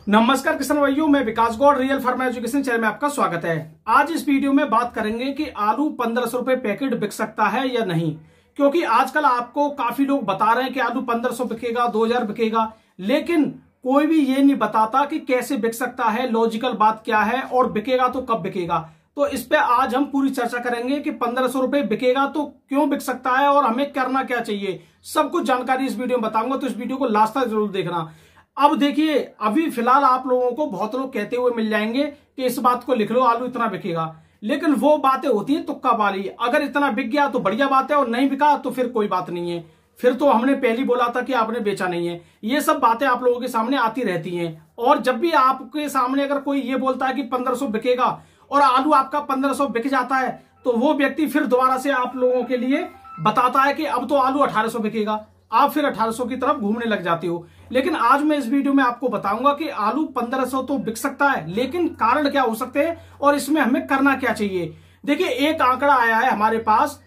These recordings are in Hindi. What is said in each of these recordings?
नमस्कार किसान भाइयों, मैं Vikas Gaur real farmer education channel में आपका स्वागत है। आज इस वीडियो में बात करेंगे कि आलू 1500 रुपए पैकेट बिक सकता है या नहीं, क्योंकि आजकल आपको काफी लोग बता रहे हैं कि आलू 1500 बिकेगा, 2000 बिकेगा, लेकिन कोई भी ये नहीं बताता कि कैसे बिक सकता है, लॉजिकल बात क्या है और बिकेगा तो कब बिकेगा। तो इस पे आज हम पूरी चर्चा करेंगे कि 1500 रुपए बिकेगा तो क्यों बिक सकता है और हमें करना क्या चाहिए। सब कुछ जानकारी इस वीडियो में बताऊंगा, तो इस वीडियो को लास्ट तक जरूर देखना। अब देखिए, अभी फिलहाल आप लोगों को बहुत लोग कहते हुए मिल जाएंगे कि इस बात को लिख लो, आलू इतना बिकेगा, लेकिन वो बातें होती हैं तुक्का वाली। अगर इतना बिक गया तो बढ़िया बात है और नहीं बिका तो फिर कोई बात नहीं है, फिर तो हमने पहले बोला था कि आपने बेचा नहीं है। ये सब बातें आप लोगों के सामने आती रहती हैं। और जब भी आपके सामने अगर कोई ये बोलता है कि 1500 बिकेगा और आलू आपका 1500 बिक जाता है, तो वो व्यक्ति फिर दोबारा से आप लोगों के लिए बताता है कि अब तो आलू 1800 बिकेगा। आप फिर 1800 की तरफ घूमने लग जाते हो। लेकिन आज मैं इस वीडियो में आपको बताऊंगा कि आलू 1500 तो बिक सकता है, लेकिन कारण क्या हो सकते हैं और इसमें हमें करना क्या चाहिए। देखिए, एक आंकड़ा आया है हमारे पास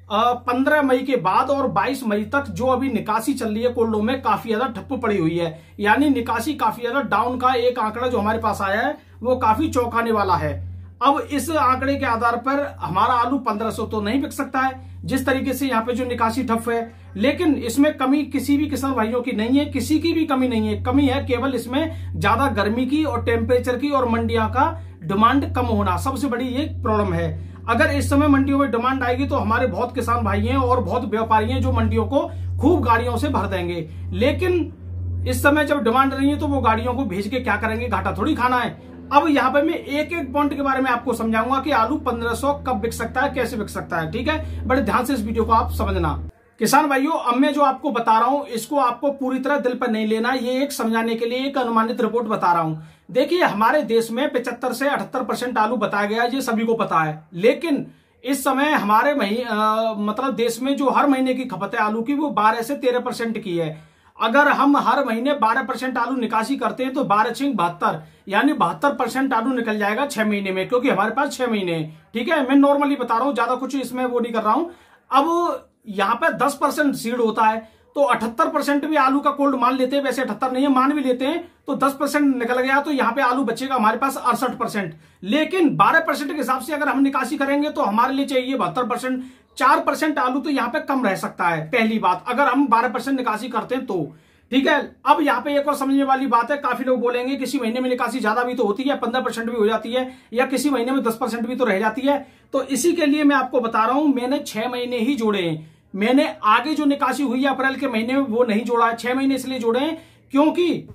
15 मई के बाद और 22 मई तक, जो अभी निकासी चल रही है कोल्डों में, काफी ज्यादा ठप्प पड़ी हुई है, यानी निकासी काफी ज्यादा डाउन का एक आंकड़ा जो हमारे पास आया है वो काफी चौंकाने वाला है। अब इस आंकड़े के आधार पर हमारा आलू 1500 तो नहीं बिक सकता है, जिस तरीके से यहाँ पे जो निकासी ठप है। लेकिन इसमें कमी किसी भी किसान भाइयों की नहीं है, किसी की भी कमी नहीं है। कमी है केवल इसमें ज्यादा गर्मी की और टेम्परेचर की और मंडियों का डिमांड कम होना, सबसे बड़ी ये प्रॉब्लम है। अगर इस समय मंडियों में डिमांड आएगी तो हमारे बहुत किसान भाई हैं और बहुत व्यापारी हैं जो मंडियों को खूब गाड़ियों से भर देंगे। लेकिन इस समय जब डिमांड नहीं है तो वो गाड़ियों को भेज के क्या करेंगे, घाटा थोड़ी खाना है। अब यहाँ पे मैं एक एक पॉइंट के बारे में आपको समझाऊंगा कि आलू 1500 कब बिक सकता है, कैसे बिक सकता है। ठीक है, बड़े ध्यान से इस वीडियो को आप समझना। किसान भाइयों, अब मैं जो आपको बता रहा हूं इसको आपको पूरी तरह दिल पर नहीं लेना, ये एक समझाने के लिए एक अनुमानित रिपोर्ट बता रहा हूं। देखिए, हमारे देश में 75 से 78% आलू बताया गया है, ये सभी को पता है। लेकिन इस समय हमारे मतलब देश में जो हर महीने की खपत है आलू की, वो 12 से 13% की है। अगर हम हर महीने 12% आलू निकासी करते हैं तो 12×72 यानी 72% आलू निकल जाएगा 6 महीने में, क्योंकि हमारे पास 6 महीने हैं। ठीक है, मैं नॉर्मली बता रहा हूं, ज्यादा कुछ इसमें वो नहीं कर रहा हूं। अब यहाँ पे 10% सीड होता है, तो 78% भी आलू का कोल्ड मान लेते हैं, वैसे 78 नहीं है, मान भी लेते हैं, तो 10% निकल गया, तो यहाँ पे आलू बचेगा हमारे पास 68%। लेकिन 12% के हिसाब से अगर हम निकासी करेंगे तो हमारे लिए चाहिए 72%। 4% आलू तो यहाँ पे कम रह सकता है, पहली बात, अगर हम 12% निकासी करते हैं तो। ठीक है, अब यहाँ पे एक और समझने वाली बात है, काफी लोग बोलेंगे किसी महीने में निकासी ज्यादा भी तो होती है, 15% भी हो जाती है, या किसी महीने में 10% भी तो रह जाती है। तो इसी के लिए मैं आपको बता रहा हूं, मैंने 6 महीने ही जोड़े हैं। मैंने आगे जो निकासी हुई है अप्रैल के महीने में वो नहीं जोड़ा है। 6 महीने इसलिए जोड़े हैं क्योंकि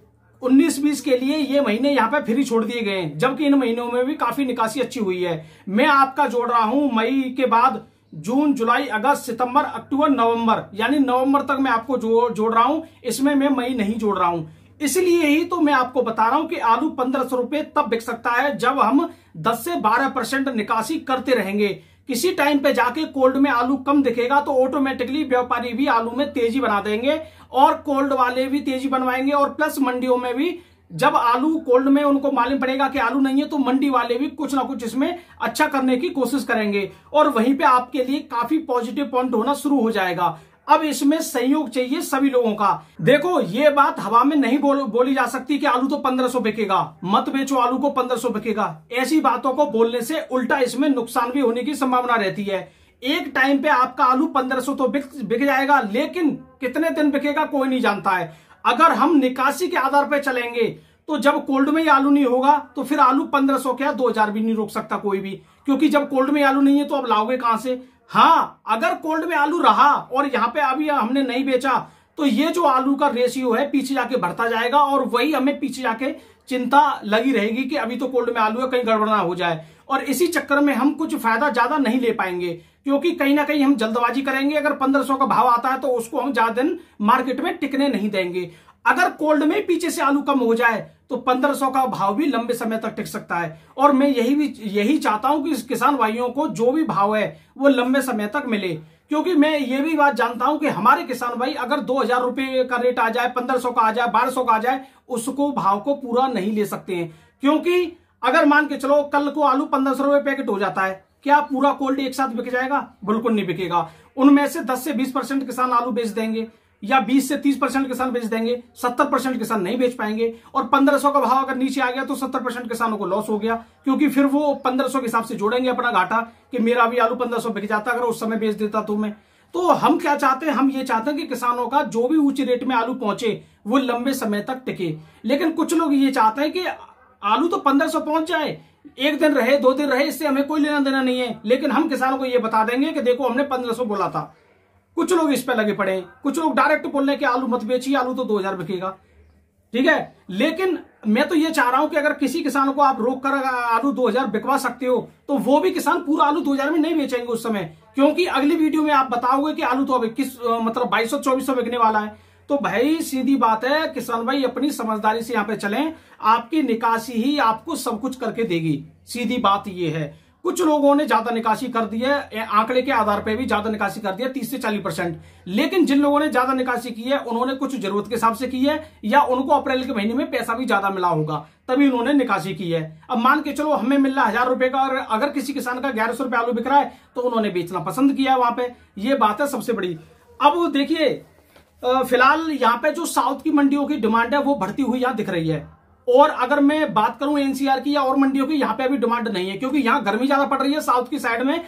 19-20 के लिए ये महीने यहाँ पे फ्री छोड़ दिए गए हैं, जबकि इन महीनों में भी काफी निकासी अच्छी हुई है। मैं आपका जोड़ रहा हूं मई के बाद जून, जुलाई, अगस्त, सितंबर, अक्टूबर, नवंबर, यानी नवंबर तक मैं आपको जोड़ रहा हूं। इसमें मैं मई नहीं जोड़ रहा हूं। इसलिए ही तो मैं आपको बता रहा हूं कि आलू 1500 रुपए तब बिक सकता है जब हम 10 से 12% निकासी करते रहेंगे। किसी टाइम पे जाके कोल्ड में आलू कम दिखेगा तो ऑटोमेटिकली व्यापारी भी आलू में तेजी बना देंगे और कोल्ड वाले भी तेजी बनवाएंगे, और प्लस मंडियों में भी जब आलू कोल्ड में उनको मालूम पड़ेगा कि आलू नहीं है तो मंडी वाले भी कुछ ना कुछ इसमें अच्छा करने की कोशिश करेंगे, और वहीं पे आपके लिए काफी पॉजिटिव पॉइंट होना शुरू हो जाएगा। अब इसमें सहयोग चाहिए सभी लोगों का। देखो, ये बात हवा में नहीं बोली जा सकती कि आलू तो 1500 बिकेगा, मत बेचो आलू को 1500 बिकेगा। ऐसी बातों को बोलने से उल्टा इसमें नुकसान भी होने की संभावना रहती है। एक टाइम पे आपका आलू 1500 तो बिक जाएगा, लेकिन कितने दिन बिकेगा कोई नहीं जानता है। अगर हम निकासी के आधार पर चलेंगे तो जब कोल्ड में ही आलू नहीं होगा तो फिर आलू 1500 क्या 2000 भी नहीं रोक सकता कोई भी, क्योंकि जब कोल्ड में आलू नहीं है तो अब लाओगे कहां से। हाँ, अगर कोल्ड में आलू रहा और यहाँ पे अभी हमने नहीं बेचा तो ये जो आलू का रेशियो है पीछे जाके बढ़ता जाएगा, और वही हमें पीछे जाके चिंता लगी रहेगी कि अभी तो कोल्ड में आलू है, कहीं गड़बड़ ना हो जाए। और इसी चक्कर में हम कुछ फायदा ज्यादा नहीं ले पाएंगे, क्योंकि कहीं ना कहीं हम जल्दबाजी करेंगे। अगर 1500 का भाव आता है तो उसको हम ज्यादा दिन मार्केट में टिकने नहीं देंगे। अगर कोल्ड में पीछे से आलू कम हो जाए तो 1500 का भाव भी लंबे समय तक टिक सकता है। और मैं यही चाहता हूं कि किसान भाइयों को जो भी भाव है वो लंबे समय तक मिले, क्योंकि मैं ये भी बात जानता हूं कि हमारे किसान भाई अगर 2000 रुपए का रेट आ जाए, 1500 का आ जाए, 1200 का आ जाए, उसको भाव को पूरा नहीं ले सकते हैं। क्योंकि अगर मान के चलो कल को आलू 1500 रुपए पैकेट हो जाता है, क्या पूरा कोल्ड एक साथ बिक जाएगा? बिल्कुल नहीं बिकेगा। उनमें से 10 से 20% किसान आलू बेच देंगे। या 20 से 30% किसान बेच देंगे, 70% किसान नहीं बेच पाएंगे। और 1500 का भाव अगर नीचे आ गया तो 70% किसानों को लॉस हो गया, क्योंकि फिर वो 1500 के हिसाब से जोड़ेंगे अपना घाटा कि मेरा भी आलू 1500 बिक जाता अगर उस समय बेच देता तो मैं। तो हम क्या चाहते हैं, हम ये चाहते हैं कि किसानों का जो भी ऊंचे रेट में आलू पहुंचे वो लंबे समय तक टिके। लेकिन कुछ लोग ये चाहते हैं कि आलू तो 1500 पहुंच जाए, एक दिन रहे 2 दिन रहे, इससे हमें कोई लेना देना नहीं है, लेकिन हम किसानों को ये बता देंगे कि देखो हमने 1500 बोला था। कुछ लोग इस पे लगे पड़े हैं, कुछ लोग डायरेक्ट बोल रहे हैं कि आलू मत बेचिए, आलू तो 2000 बिकेगा, ठीक है। लेकिन मैं तो ये चाह रहा हूं कि अगर किसी किसान को आप रोक कर आलू 2000 बिकवा सकते हो तो वो भी किसान पूरा आलू 2000 में नहीं बेचेंगे उस समय, क्योंकि अगली वीडियो में आप बताओगे कि आलू तो अब 21 मतलब 2200-2400 बिकने वाला है। तो भाई सीधी बात है किसान भाई, अपनी समझदारी से यहां पे चलें, आपकी निकासी ही आपको सब कुछ करके देगी, सीधी बात ये है। कुछ लोगों ने ज्यादा निकासी कर दी है, आंकड़े के आधार पर भी ज्यादा निकासी कर दी है 30 से 40%, लेकिन जिन लोगों ने ज्यादा निकासी की है उन्होंने कुछ जरूरत के हिसाब से की है, या उनको अप्रैल के महीने में पैसा भी ज्यादा मिला होगा तभी उन्होंने निकासी की है। अब मान के चलो हमें मिल रहा 1000 रुपए का, और अगर किसी किसान का 1100 रुपए आलू बिक रहा है तो उन्होंने बेचना पसंद किया वहां पे, ये बात है सबसे बड़ी। अब देखिए फिलहाल यहाँ पे जो साउथ की मंडियों की डिमांड है वो बढ़ती हुई यहाँ दिख रही है, और अगर मैं बात करूं एनसीआर की या और मंडियों की, यहाँ पे अभी डिमांड नहीं है, क्योंकि यहाँ गर्मी ज्यादा पड़ रही है। साउथ की साइड में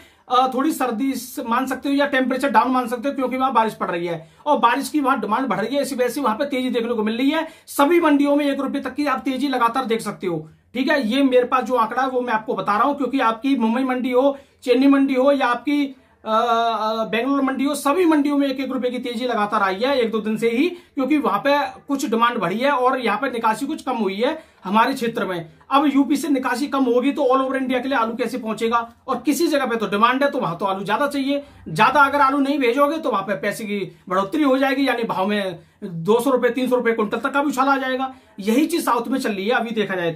थोड़ी सर्दी मान सकते हो या टेम्परेचर डाउन मान सकते हो, क्योंकि वहां बारिश पड़ रही है और बारिश की वहां डिमांड बढ़ रही है, इसी वजह से वहां पे तेजी देखने को मिल रही है। सभी मंडियों में 1 रुपए तक की आप तेजी लगातार देख सकते हो, ठीक है। ये मेरे पास जो आंकड़ा है वो मैं आपको बता रहा हूं, क्योंकि आपकी मुंबई मंडी हो, चेन्नई मंडी हो या आपकी बेंगलुरु मंडी हो, सभी मंडियों में 1-1 रुपए की तेजी लगातार आई है 1-2 दिन से ही, क्योंकि वहां पे कुछ डिमांड बढ़ी है और यहाँ पे निकासी कुछ कम हुई है हमारे क्षेत्र में। अब यूपी से निकासी कम होगी तो ऑल ओवर इंडिया के लिए आलू कैसे पहुंचेगा, और किसी जगह पे तो डिमांड है तो वहां तो आलू ज्यादा चाहिए, ज्यादा अगर आलू नहीं भेजोगे तो वहां पे पैसे की बढ़ोतरी हो जाएगी, यानी भाव में 200 रुपए 300 रुपए क्विंटल तक का भी उछाल आ जाएगा। यही चीज साउथ में चल रही है अभी देखा जाए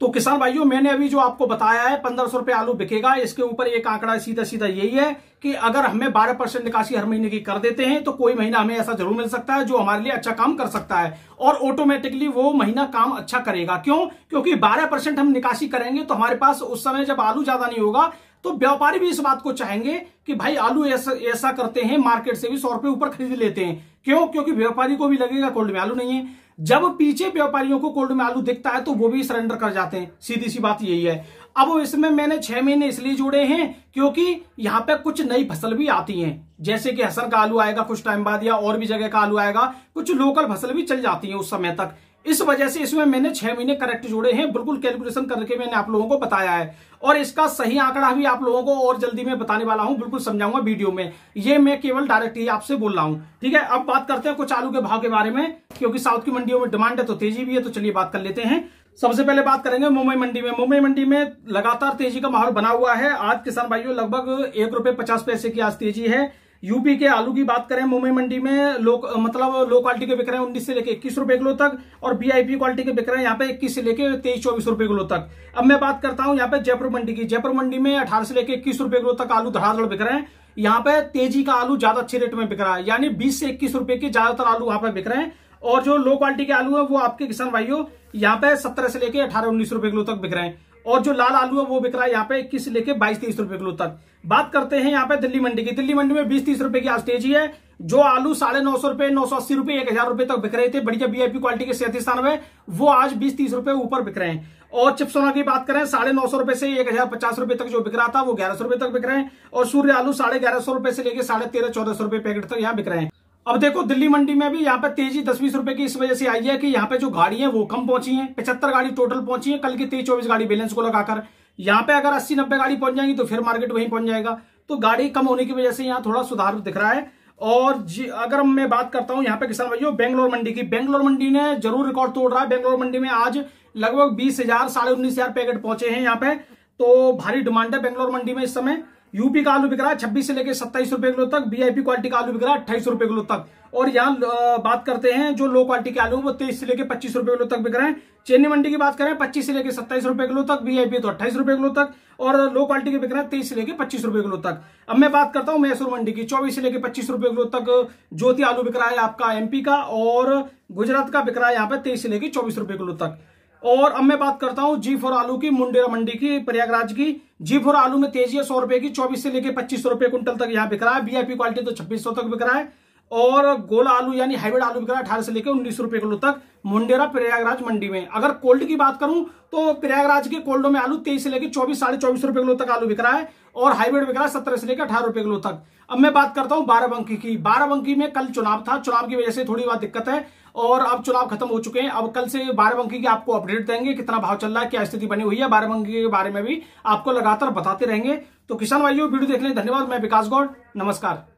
तो किसान भाइयों, मैंने अभी जो आपको बताया है 1500 रुपए आलू बिकेगा, इसके ऊपर एक आंकड़ा सीधा सीधा यही है कि अगर हमें 12% निकासी हर महीने की कर देते हैं तो कोई महीना हमें ऐसा जरूर मिल सकता है जो हमारे लिए अच्छा काम कर सकता है, और ऑटोमेटिकली वो महीना काम अच्छा करेगा। क्यों? क्योंकि 12% हम निकासी करेंगे तो हमारे पास उस समय जब आलू ज्यादा नहीं होगा तो व्यापारी भी इस बात को चाहेंगे कि भाई आलू ऐसा करते हैं, मार्केट से भी 100 रुपए ऊपर खरीद लेते हैं। क्यों? क्योंकि व्यापारी को भी लगेगा कोल्ड में आलू नहीं है। जब पीछे व्यापारियों को कोल्ड में आलू दिखता है तो वो भी सरेंडर कर जाते हैं, सीधी सी बात यही है। अब इसमें मैंने 6 महीने इसलिए जोड़े हैं क्योंकि यहाँ पे कुछ नई फसल भी आती हैं, जैसे कि हसन का आलू आएगा कुछ टाइम बाद, या और भी जगह का आलू आएगा, कुछ लोकल फसल भी चल जाती है उस समय तक। इस वजह से इसमें मैंने 6 महीने करेक्ट जोड़े हैं, बिल्कुल कैलकुलेशन करके मैंने आप लोगों को बताया है, और इसका सही आंकड़ा भी आप लोगों को और जल्दी में बताने वाला हूं, बिल्कुल समझाऊंगा वीडियो में। ये मैं केवल डायरेक्ट ही आपसे बोल रहा हूं, ठीक है। अब बात करते हैं कुछ आलू के भाव के बारे में, क्योंकि साउथ की मंडियों में डिमांड है तो तेजी भी है, तो चलिए बात कर लेते हैं। सबसे पहले बात करेंगे मुंबई मंडी में। मुंबई मंडी में लगातार तेजी का माहौल बना हुआ है। आज किसान भाइयों लगभग 1 रुपए 50 पैसे की आज तेजी है। यूपी के आलू की बात करें मुंबई मंडी में लो क्वालिटी के बिक रहे हैं 19 से लेकर 21 रुपए किलो तक, और वीआईपी क्वालिटी के बिक रहे हैं यहाँ पे 21 से लेकर 23-24 रुपए किलो तक। अब मैं बात करता हूँ यहाँ पे जयपुर मंडी की। जयपुर मंडी में 18 से लेकर 21 रुपए किलो तक आलू धड़ाधड़ बिक रहे हैं। यहाँ पे तेजी का आलू ज्यादा अच्छे रेट में बिक रहा है, यानी 20 से 21 रुपए के ज्यादातर आलू वहां पे बिक रहे हैं, और जो लो क्वालिटी के आलू है वो आपके किसान भाइयों यहाँ पे 17 से लेकर 18-19 रुपए किलो तक बिक रहे हैं, और जो लाल आलू है वो बिक रहा है यहाँ पे 21 से लेकर 22-23 रुपए किलो तक। बात करते हैं यहाँ पे दिल्ली मंडी की। दिल्ली मंडी में 20-30 रुपए की आज तेजी है। जो आलू 950 रुपए 980 रुपए 1000 रुपए तक बिक रहे थे बढ़िया वीआईपी क्वालिटी के 37 वो आज 20-30 रुपए ऊपर बिक रहे हैं। और चिप्सोना की बात करें 950 रुपए से 1050 रुपए तक जो बिक रहा था वो 1100 रुपए तक बिक रहे हैं, और सूर्य आलू 1150 रुपए से लेकर 1350-1400 रुपए पैकेट तक यहाँ बिक रहे हैं। अब देखो दिल्ली मंडी में भी यहाँ पे तेजी 10-20 रुपए की इस वजह से आई है कि यहाँ पे जो गाड़ी है वो कम पहुंची है, 75 गाड़ी टोटल पहुंची है कल की 23-24 गाड़ी बैलेंस को लगाकर। यहाँ पे अगर 80-90 गाड़ी पहुंच जाएंगी तो फिर मार्केट वहीं पहुंच जाएगा, तो गाड़ी कम होने की वजह से यहाँ थोड़ा सुधार दिख रहा है। और अगर मैं बात करता हूँ यहाँ पे किसान भाइयों बेंगलोर मंडी की, बेंगलोर मंडी ने जरूर रिकॉर्ड तोड़ रहा है। बेंगलोर मंडी में आज लगभग 20,000 19,500 पैकेट पहुंचे हैं यहाँ पे, तो भारी डिमांड है बेंगलोर मंडी में इस समय। यूपी का आलू बिक रहा है 26 से लेकर 27 रुपए किलो तक, वीआईपी क्वालिटी का आलू बिक रहा है 28 रुपए किलो तक, और यहाँ बात करते हैं जो लो क्वालिटी के आलू वो 23 से लेकर 25 रुपए किलो तक बिक रहे हैं। चेन्नई मंडी की बात करें 25 से लेकर 27 रुपए किलो तक, वीआईपी तो 28 रुपए किलो तक, और लो क्वालिटी के बिक रहे हैं 23 से लेकर 25 रुपए किलो तक। अब मैं बात करता हूँ मैसूर मंडी की। 24 से लेकर 25 रुपए किलो तक ज्योति आलू बिक रहा है आपका एमपी का, और गुजरात का बिक रहा है यहाँ पे 23 से लेकर 24 रुपए किलो तक। और अब मैं बात करता हूं G4 आलू की, मुंडेरा मंडी की, प्रयागराज की। G4 आलू में तेजी है 100 रुपए की, 24 से लेकर 2500 रुपए कुंटल तक यहाँ बिक रहा है। वीआईपी क्वालिटी तो 2600 तक बिक रहा है, और गोला आलू यानी हाइब्रिड आलू बिक रहा है 18 से लेकर 19 रुपए किलो तक मुंडेरा प्रयागराज मंडी में। अगर कोल्ड की बात करूं तो प्रयागराज के कोल्डो में आलू 23 से लेकर 24 साढ़े 24 रुपए किलो तक आलू बिक रहा है और हाइब्रिड बिक रहा है 17 से लेकर 18 रुपए किलो तक। अब मैं बात करता हूं बाराबंकी की। बाराबंकी में कल चुनाव था, चुनाव की वजह से थोड़ी बहुत दिक्कत है और अब चुनाव खत्म हो चुके हैं। अब कल से बाराबंकी की आपको अपडेट देंगे, कितना भाव चल रहा है, क्या स्थिति बनी हुई है, बाराबंकी के बारे में भी आपको लगातार बताते रहेंगे। तो किसान भाइयों वीडियो देखने धन्यवाद। मैं विकास गौड़, नमस्कार।